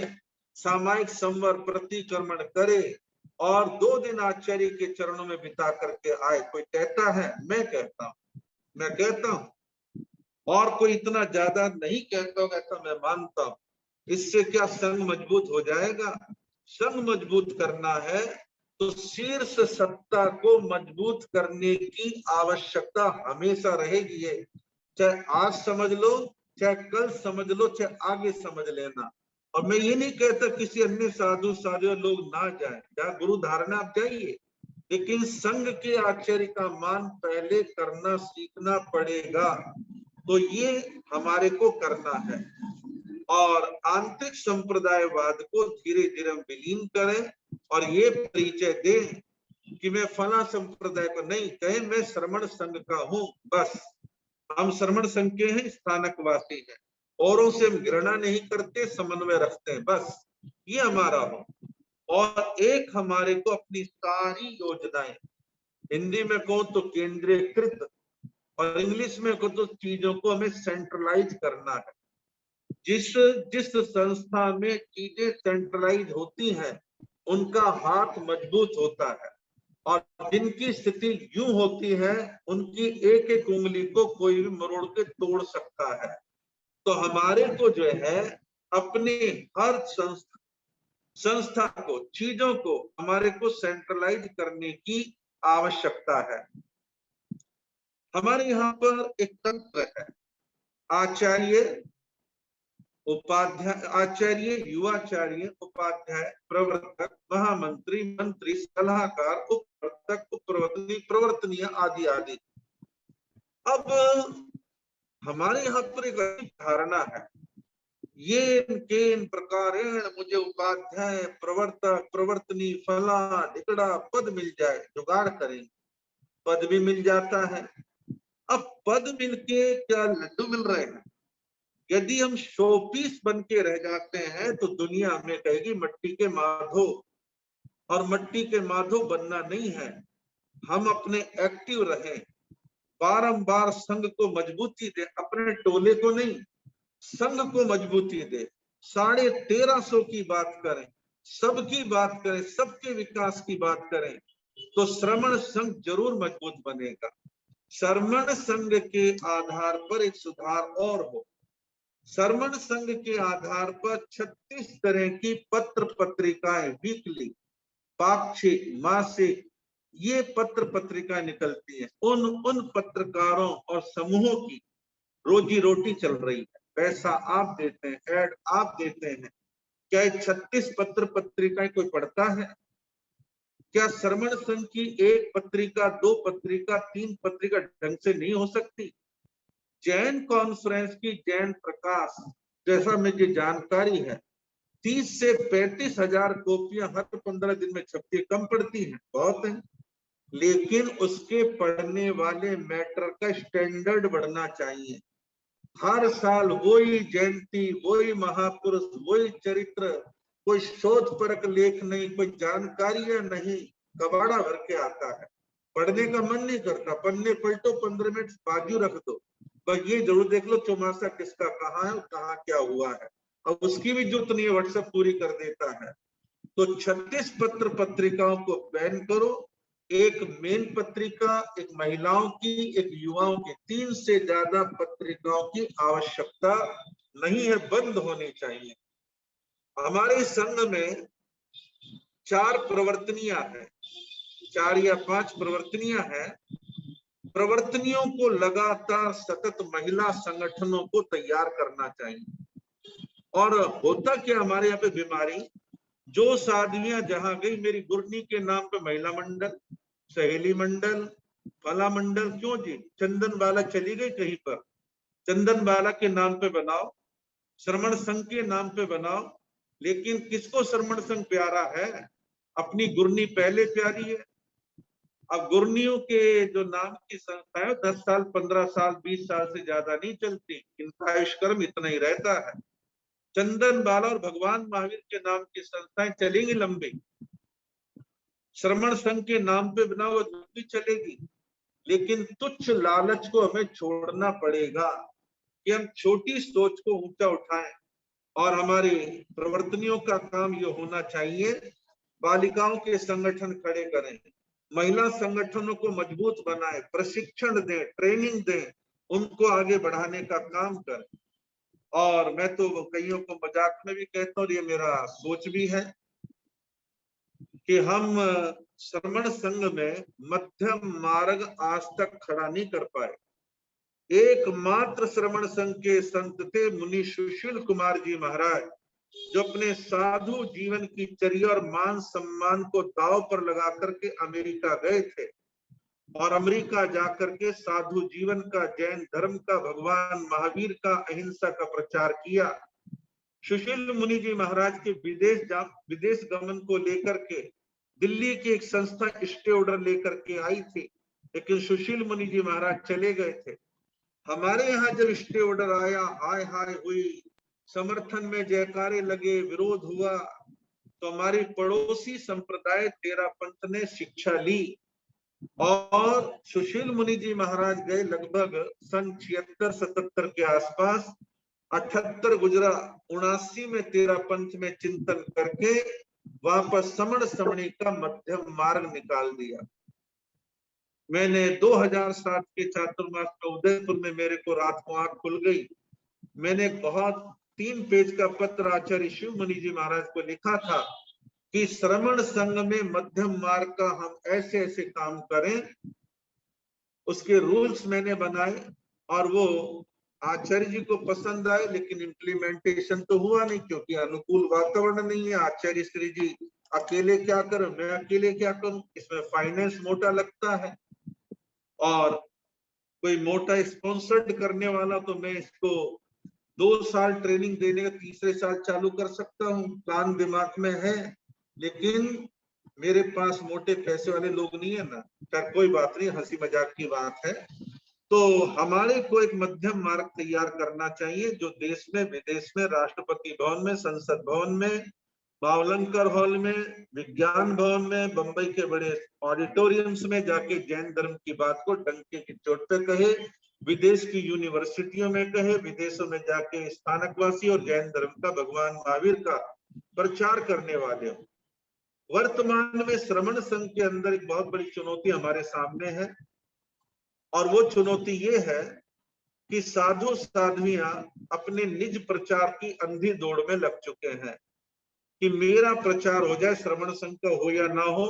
सामायिक संवर प्रतिक्रमण करे और 2 दिन आचार्य के चरणों में बिता करके आए। कोई कहता है? मैं कहता हूं और कोई इतना ज्यादा नहीं कहता होगा, ऐसा मैं मानता हूं। इससे क्या संघ मजबूत हो जाएगा? संघ मजबूत करना है तो शीर्ष सत्ता को मजबूत करने की आवश्यकता हमेशा रहेगी है। चाहे आज समझ लो, चाहे कल समझ लो, चाहे आगे समझ लेना। और मैं ये नहीं कहता किसी अन्य साधु साधु लोग ना जाए, जहाँ गुरु धारणा आप जाइए, लेकिन संघ के आचार्य का मान पहले करना सीखना पड़ेगा। तो ये हमारे को करना है और आंतरिक संप्रदायवाद को धीरे धीरे विलीन करें और ये परिचय दें कि मैं फला संप्रदाय का नहीं, कहे मैं श्रमण संघ का हूं। बस हम श्रमण संघ के हैं, स्थानकवासी हैं, औरों से हम घृणा नहीं करते, समन्वय रखते हैं, बस ये हमारा हो। और एक हमारे को अपनी सारी योजनाएं, हिंदी में कहो तो केंद्रीकृत और इंग्लिश में कहो तो चीजों को हमें सेंट्रलाइज करना है। जिस संस्था में चीजें सेंट्रलाइज होती हैं उनका हाथ मजबूत होता है और जिनकी स्थिति यूं होती है उनकी एक एक उंगली को कोई भी मरोड़ के तोड़ सकता है। तो हमारे को जो है अपने हर संस्था को, चीजों को हमारे को सेंट्रलाइज करने की आवश्यकता है। हमारे यहाँ पर एक तंत्र है, आचार्य उपाध्याय, आचार्य युवाचार्य उपाध्याय प्रवर्तक महामंत्री मंत्री सलाहकार उपवर्तक उपप्रवर्तनी प्रवर्तनीय आदि आदि। अब हमारे यहाँ पर एक धारणा है, ये केन प्रकारेण मुझे उपाध्याय प्रवर्तक प्रवर्तनी फला ढिकड़ा पद मिल जाए, जुगाड़ करें, पद भी मिल जाता है। अब पद मिलके क्या लड्डू मिल रहे हैं? यदि हम शोपीस बन के रह जाते हैं तो दुनिया हमें कहेगी मट्टी के माधो, और मट्टी के माधो बनना नहीं है। हम अपने एक्टिव रहें, बारंबार संघ को मजबूती दे, अपने टोले को नहीं संघ को मजबूती दे, 1350 की बात करें, सबकी बात करें, सबके विकास की बात करें, तो श्रमण संघ जरूर मजबूत बनेगा। श्रमण संघ के आधार पर एक सुधार और हो। श्रमण संघ के आधार पर 36 तरह की पत्र पत्रिकाएं, वीकली, पाक्षिक, मासिक, ये पत्र पत्रिकाएं निकलती हैं। उन पत्रकारों और समूहों की रोजी रोटी चल रही है, पैसा आप देते हैं, ऐड आप देते हैं। क्या 36 पत्र पत्रिकाएं कोई पढ़ता है? क्या श्रमण संघ की एक पत्रिका, 2 पत्रिका, 3 पत्रिका ढंग से नहीं हो सकती? जैन कॉन्फ्रेंस की जैन प्रकाश, जैसा मुझे जानकारी है, 30 से 35 हजार कॉपियां हर 15 दिन में छपती है। कम पड़ती है? बहुत है, लेकिन उसके पढ़ने वाले मैटर का स्टैंडर्ड बढ़ना चाहिए। हर साल वही जयंती, वही महापुरुष, वही चरित्र, कोई शोध परक लेख नहीं, कोई जानकारियां नहीं, कबाड़ा भर के आता है। पढ़ने का मन नहीं करता, पन्ने पलटो, 15 मिनट बाजू रख दो, बस ये जरूर देख लो चौमासा किसका कहाँ है, कहाँ क्या हुआ है, और उसकी भी जरूरत नहीं है, व्हाट्सएप पूरी कर देता है। तो 36 पत्र पत्रिकाओं को बैन करो, एक मेन पत्रिका, एक महिलाओं की, एक युवाओं की, 3 से ज्यादा पत्रिकाओं की आवश्यकता नहीं है, बंद होनी चाहिए। हमारे संघ में 4 प्रवर्तनियां हैं, 4 या 5 प्रवर्तनियां हैं। प्रवर्तनियों को लगातार सतत महिला संगठनों को तैयार करना चाहिए। और होता क्या हमारे यहाँ पे बीमारी, जो साध्वियां जहां गई, मेरी गुरनी के नाम पे महिला मंडल, सहेली मंडल, फला मंडल, क्यों जी? चंदन बाला चली गई कहीं पर, चंदन बाला के नाम पे बनाओ, श्रमण संघ के नाम पे बनाओ। लेकिन किसको श्रमण संघ प्यारा है? अपनी गुरनी पहले प्यारी है। अब गुरनियों के जो नाम की संस्था है 10 साल 15 साल 20 साल से ज्यादा नहीं चलती, इनका आयुष्कर्म इतना ही रहता है। चंदन बाला और भगवान महावीर के नाम की संस्थाएं चलेंगी लंबी, श्रमण संघ के नाम पे बनाओ लंबी चलेगी। लेकिन तुच्छ लालच को हमें छोड़ना पड़ेगा कि हम छोटी सोच को ऊंचा उठाएं। और हमारी प्रवर्तनियों का काम ये होना चाहिए, बालिकाओं के संगठन खड़े करें, महिला संगठनों को मजबूत बनाए, प्रशिक्षण दें, ट्रेनिंग दें, उनको आगे बढ़ाने का काम करें। और मैं तो कईयों को मजाक में भी कहता हूँ, ये मेरा सोच भी है कि हम श्रमण संघ में मध्यम मार्ग आज तक खड़ा नहीं कर पाए। एकमात्र श्रमण संघ के संत थे मुनि सुशील कुमार जी महाराज, जो अपने साधु जीवन की चर्या और मान सम्मान को दांव पर लगा करके अमेरिका गए थे और अमेरिका जाकर के साधु जीवन का, जैन धर्म का, भगवान महावीर का, अहिंसा का प्रचार किया। सुशील मुनि जी महाराज के विदेश गमन को लेकर के दिल्ली की एक संस्था स्टे ऑर्डर लेकर के आई थी, लेकिन सुशील मुनि जी महाराज चले गए थे। हमारे यहाँ जब स्टे ऑर्डर आया, हाय हाय हुई, समर्थन में जयकारे लगे, विरोध हुआ, तो हमारी पड़ोसी संप्रदाय तेरा पंथ ने शिक्षा ली और सुशील मुनि जी महाराज गए लगभग सन 76-77 के आसपास। 78 गुजरा, 79 में तेरा पंथ में चिंतन करके वापस समण समणी का मध्यम मार्ग निकाल दिया। मैंने 2007 के चातुर्मास में उदयपुर में मेरे को रात को आंख खुल गई। मैंने बहुत 3 पेज का पत्र आचार्य शिव मुनि जी महाराज को लिखा था कि श्रमण संघ में मध्यम मार्ग का हम ऐसे ऐसे काम करें। उसके रूल्स मैंने बनाए और वो आचार्य जी को पसंद आए, लेकिन इम्प्लीमेंटेशन तो हुआ नहीं क्योंकि अनुकूल वातावरण नहीं है। आचार्य श्री जी अकेले क्या करूं, मैं अकेले क्या करूं, इसमें फाइनेंस मोटा लगता है और कोई मोटा स्पॉन्सर्ड करने वाला तो मैं इसको 2 साल ट्रेनिंग देने का 3रे साल चालू कर सकता हूँ, प्लान दिमाग में है, लेकिन मेरे पास मोटे पैसे वाले लोग नहीं है ना। कोई बात नहीं, हंसी मजाक की बात है। तो हमारे को एक मध्यम मार्ग तैयार करना चाहिए जो देश में, विदेश में, राष्ट्रपति भवन में, संसद भवन में, भावलंकर हॉल में, विज्ञान भवन में, बंबई के बड़े ऑडिटोरियम्स में जाके जैन धर्म की बात को डंके की चोट पे कहे, विदेश की यूनिवर्सिटियों में कहे, विदेशों में जाके स्थानकवासी और जैन धर्म का, भगवान महावीर का प्रचार करने वाले हो। वर्तमान में श्रमण संघ के अंदर एक बहुत बड़ी चुनौती हमारे सामने है और वो चुनौती ये है कि साधु साध्वियां अपने निज प्रचार की अंधी दौड़ में लग चुके हैं कि मेरा प्रचार हो जाए, श्रमण संघ का हो या ना हो,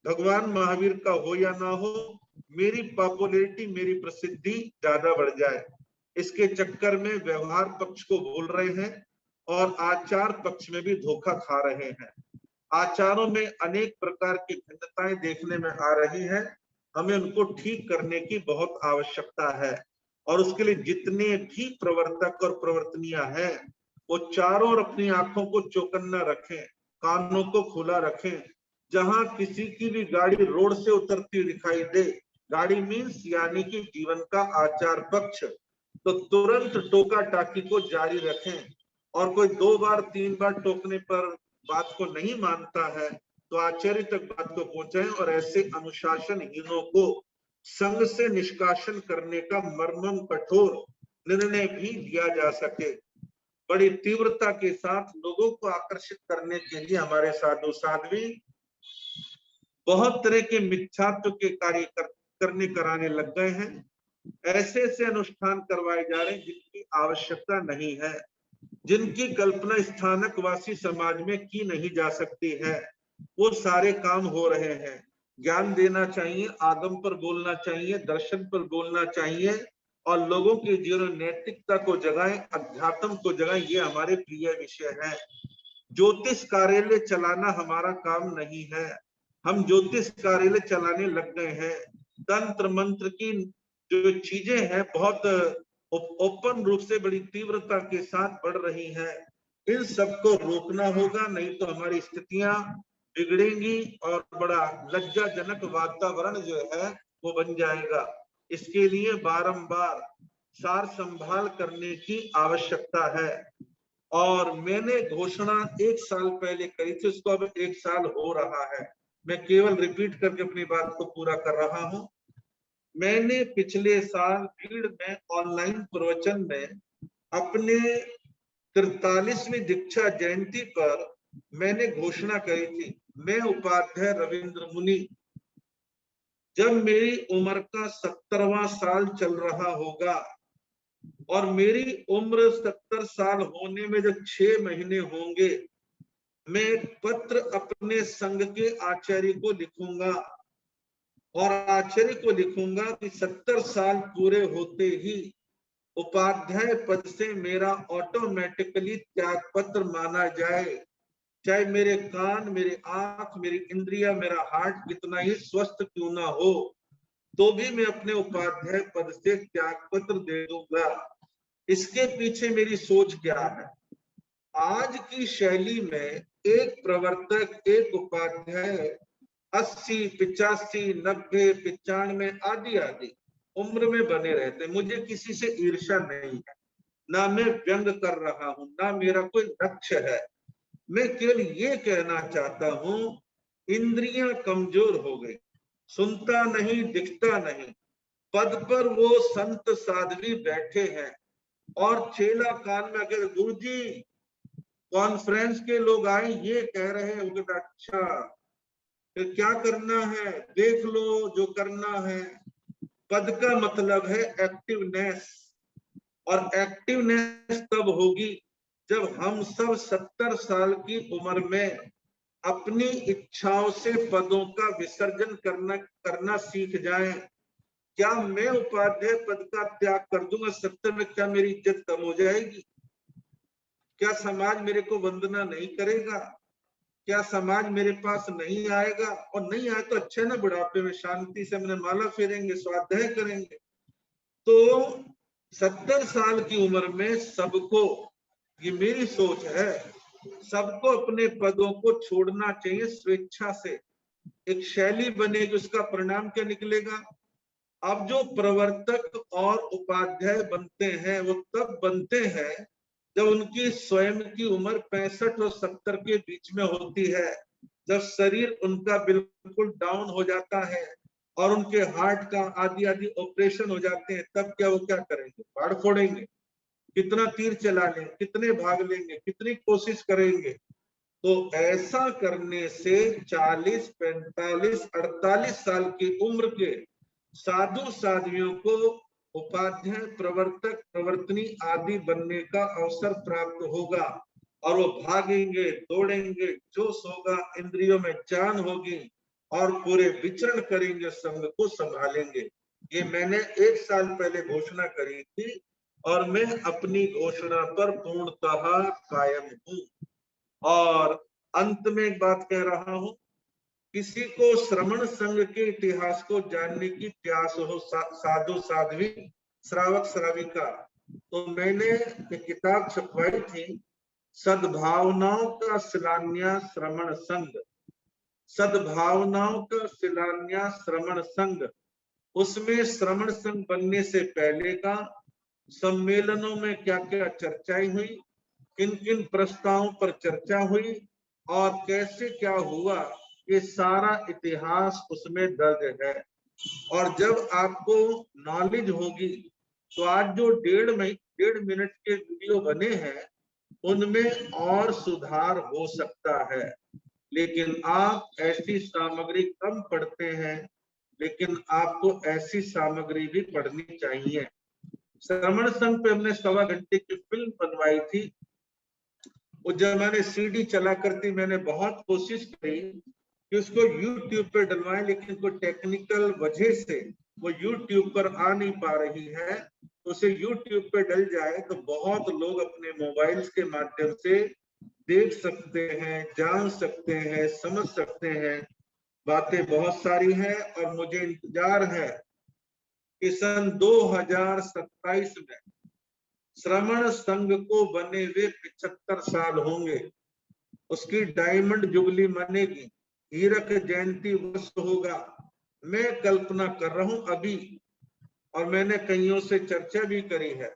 भगवान महावीर का हो या ना हो, मेरी पॉपुलैरिटी, मेरी प्रसिद्धि ज्यादा बढ़ जाए। इसके चक्कर में व्यवहार पक्ष को भूल रहे हैं और आचार पक्ष में भी धोखा खा रहे हैं। आचारों में अनेक प्रकार की भिन्नताएं देखने में आ रही हैं, हमें उनको ठीक करने की बहुत आवश्यकता है और उसके लिए जितने भी प्रवर्तक और प्रवर्तनियां हैं वो चारों ओर अपनी आंखों को चौकन्ना रखें, कानों को खुला रखें। जहां किसी की भी गाड़ी रोड से उतरती दिखाई दे, गाड़ी मीन्स यानी कि जीवन का आचार पक्ष, तो तुरंत टोका टाकी को जारी रखें और कोई 2 बार 3 बार टोकने पर बात को नहीं मानता है तो आचार्य तक बात को पहुंचाएं और ऐसे अनुशासनहीनों को संघ से निष्कासन करने का मर्मम कठोर निर्णय भी लिया जा सके। बड़ी तीव्रता के साथ लोगों को आकर्षित करने के लिए हमारे साधु साध्वी बहुत तरह के मिथ्यात्व के कार्य करने कराने लग गए हैं। ऐसे ऐसे अनुष्ठान करवाए जा रहे हैं जिनकी आवश्यकता नहीं है, जिनकी कल्पना स्थानकवासी समाज में की नहीं जा सकती है, वो सारे काम हो रहे हैं। ज्ञान देना चाहिए, आगम पर बोलना चाहिए, दर्शन पर बोलना चाहिए और लोगों के जीवन में नैतिकता को जगाएं, अध्यात्म को जगाएं, ये हमारे प्रिय विषय है। ज्योतिष कार्यालय चलाना हमारा काम नहीं है, हम ज्योतिष कार्यालय चलाने लग गए हैं। तंत्र मंत्र की जो चीजें हैं बहुत ओपन रूप से बड़ी तीव्रता के साथ बढ़ रही है, इन सबको रोकना होगा, नहीं तो हमारी स्थितियां बिगड़ेंगी और बड़ा लज्जाजनक वातावरण जो है वो बन जाएगा। इसके लिए बारंबार सार संभाल करने की आवश्यकता है और मैंने घोषणा 1 साल पहले करी थी, उसको अब 1 साल हो रहा है। मैं केवल रिपीट करके अपनी बात को पूरा कर रहा हूं। मैंने पिछले साल भीड़ में ऑनलाइन प्रवचन में अपने 43वीं दीक्षा जयंती पर मैंने घोषणा करी थी, मैं उपाध्याय रविंद्र मुनि जब मेरी उम्र का 70वां साल चल रहा होगा और मेरी उम्र 70 साल होने में जब 6 महीने होंगे मैं एक पत्र अपने संघ के आचार्य को लिखूंगा और आचार्य को लिखूंगा कि 70 साल पूरे होते ही उपाध्याय पद से मेरा ऑटोमेटिकली त्याग पत्र माना जाए, चाहे मेरे कान, मेरे आंख, मेरी इंद्रिया, मेरा हार्ट कितना ही स्वस्थ क्यों ना हो, तो भी मैं अपने उपाध्याय पद से त्याग पत्र दे दूंगा। इसके पीछे मेरी सोच क्या है? आज की शैली में एक प्रवर्तक, एक उपाध्याय 80, 85, 90, 95 आदि आदि उम्र में बने रहते। मुझे किसी से ईर्ष्या नहीं है, ना मैं व्यंग कर रहा हूं, ना मेरा कोई लक्ष्य है। मैं केवल ये कहना चाहता हूं, इंद्रियां कमजोर हो गई, सुनता नहीं, दिखता नहीं। पद पर वो संत साध्वी बैठे हैं और चेला कान में अगर गुरु जी कॉन्फ्रेंस के लोग आए, ये कह रहे हैं, वो अच्छा फिर क्या करना है, देख लो जो करना है। पद का मतलब है एक्टिवनेस, और एक्टिवनेस तब होगी जब हम सब 70 साल की उम्र में अपनी इच्छाओं से पदों का विसर्जन करना सीख जाएं। क्या मैं उपाध्याय पद का त्याग कर दूंगा 70 में, क्या मेरी इज्जत कम हो जाएगी? क्या समाज मेरे को वंदना नहीं करेगा? क्या समाज मेरे पास नहीं आएगा? और नहीं आए तो अच्छे ना, बुढ़ापे में शांति से अपने माला फेरेंगे, स्वाध्याय करेंगे। तो 70 साल की उम्र में सबको, ये मेरी सोच है, सबको अपने पदों को छोड़ना चाहिए स्वेच्छा से। एक शैली बनेगी, उसका परिणाम क्या निकलेगा? अब जो प्रवर्तक और उपाध्याय बनते हैं वो तब बनते हैं जब उनकी स्वयं की उम्र 65 और 70 के बीच में होती है, जब शरीर उनका बिल्कुल डाउन हो जाता है और उनके हार्ट का आदि आदि ऑपरेशन हो जाते हैं। तब क्या वो क्या करेंगे? फाड़ फोड़ेंगे, कितना तीर चला लेंगे, कितने भाग लेंगे, कितनी कोशिश करेंगे। तो ऐसा करने से 40, 45, 48 साल की उम्र के साधु साध्वियों को उपाध्याय, प्रवर्तक, प्रवर्तनी आदि बनने का अवसर प्राप्त होगा और वो भागेंगे, दौड़ेंगे, जोश होगा, इंद्रियों में जान होगी और पूरे विचरण करेंगे, संघ को संभालेंगे। ये मैंने 1 साल पहले घोषणा करी थी और मैं अपनी घोषणा पर पूर्णतः कायम हूं। और अंत में एक बात कह रहा हूं, किसी को श्रमण संघ के इतिहास को जानने की प्यास हो, साधु साध्वी, श्रावक श्राविका, तो मैंने एक किताब छपवाई थी, सद्भावनाओं का शिलान्यास श्रमण संघ। सद्भावनाओं का शिलान्यास श्रमण संघ। उसमें श्रमण संघ बनने से पहले का सम्मेलनों में क्या क्या चर्चाएं हुई, किन किन प्रस्तावों पर चर्चा हुई और कैसे क्या हुआ, ये सारा इतिहास उसमें दर्ज है। और जब आपको नॉलेज होगी तो आज जो 1.5 मिनट के वीडियो बने हैं उनमें और सुधार हो सकता है। लेकिन आप ऐसी सामग्री कम पढ़ते हैं, लेकिन आपको ऐसी सामग्री भी पढ़नी चाहिए। श्रमण संघ पे हमने 1.25 घंटे की फिल्म बनवाई थी। वो जब मैंने सीडी चला करती, मैंने बहुत कोशिश करी कि उसको यूट्यूब पे डलवाएं, लेकिन कोई टेक्निकल वजह से वो यूट्यूब पर आ नहीं पा रही है। तो उसे यूट्यूब पे डल जाए तो बहुत लोग अपने मोबाइल्स के माध्यम से देख सकते हैं, जान सकते हैं, समझ सकते हैं। बातें बहुत सारी हैं और मुझे इंतजार है कि सन 2027 में श्रमण संघ को बने हुए 75 साल होंगे। उसकी डायमंड जुबली मनेगी, हीरक जयंती वर्ष होगा। मैं कल्पना कर रहा हूं अभी, और मैंने कईयों से चर्चा भी करी है,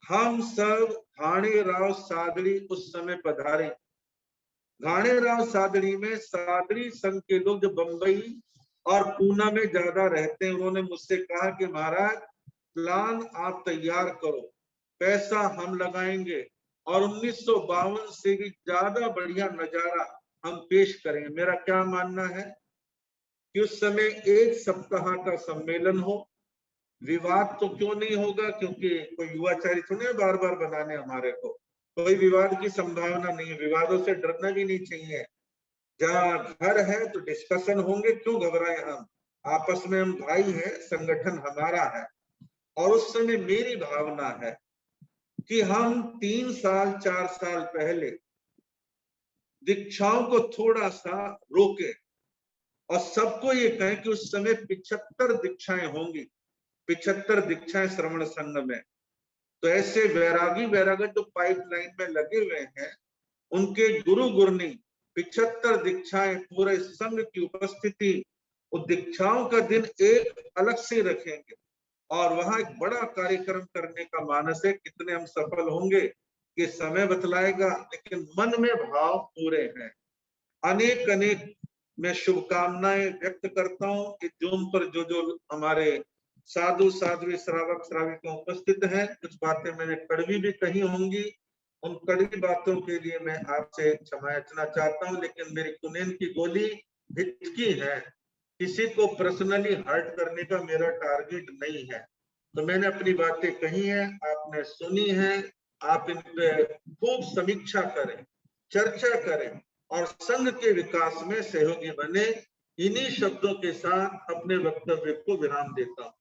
हम सब घाणे राव सादड़ी उस समय पधारे। घाणे राव सादड़ी में सादड़ी संघ के लोग जो बंबई और पूना में ज्यादा रहते हैं, उन्होंने मुझसे कहा कि महाराज प्लान आप तैयार करो, पैसा हम लगाएंगे और 1952 से भी ज्यादा बढ़िया नजारा हम पेश करेंगे। मेरा क्या मानना है कि उस समय 1 सप्ताह का सम्मेलन हो। विवाद तो क्यों नहीं होगा, क्योंकि कोई युवाचारी थोड़े बार बार बनाने हमारे को। कोई विवाद की संभावना नहीं है, विवादों से डरना भी नहीं चाहिए। जहाँ घर है तो डिस्कशन होंगे, क्यों घबराए हम, आपस में हम भाई हैं, संगठन हमारा है। और उस समय मेरी भावना है कि हम 3 साल 4 साल पहले दीक्षाओं को थोड़ा सा रोके और सबको ये कहें कि उस समय 75 दीक्षाएं होंगी, 75 दीक्षाएं श्रवण संघ में। तो ऐसे वैरागी वैरागत जो पाइपलाइन में लगे हुए हैं, उनके गुरु गुरनी 75 दीक्षाएं पूरे संघ की उपस्थिति, उस दीक्षाओं का दिन एक अलग से रखेंगे और वहां एक बड़ा कार्यक्रम करने का मानस है। कितने हम सफल होंगे ये समय बतलाएगा, लेकिन मन में भाव पूरे हैं। अनेक अनेक मैं शुभकामनाएं व्यक्त करता हूं कि जूम पर जो जो हमारे साधु साध्वी श्रावक श्राविका उपस्थित हैं, कुछ बातें मैंने कड़वी भी कही होंगी, उन कड़वी बातों के लिए मैं आपसे क्षमा याचना चाहता हूं। लेकिन मेरी कुनेन की गोली हिचकी है, किसी को पर्सनली हर्ट करने का मेरा टारगेट नहीं है। तो मैंने अपनी बातें कही हैं, आपने सुनी है, आप इन पे खूब समीक्षा करें, चर्चा करें और संघ के विकास में सहयोगी बने। इन्हीं शब्दों के साथ अपने वक्तव्य को विराम देता हूं।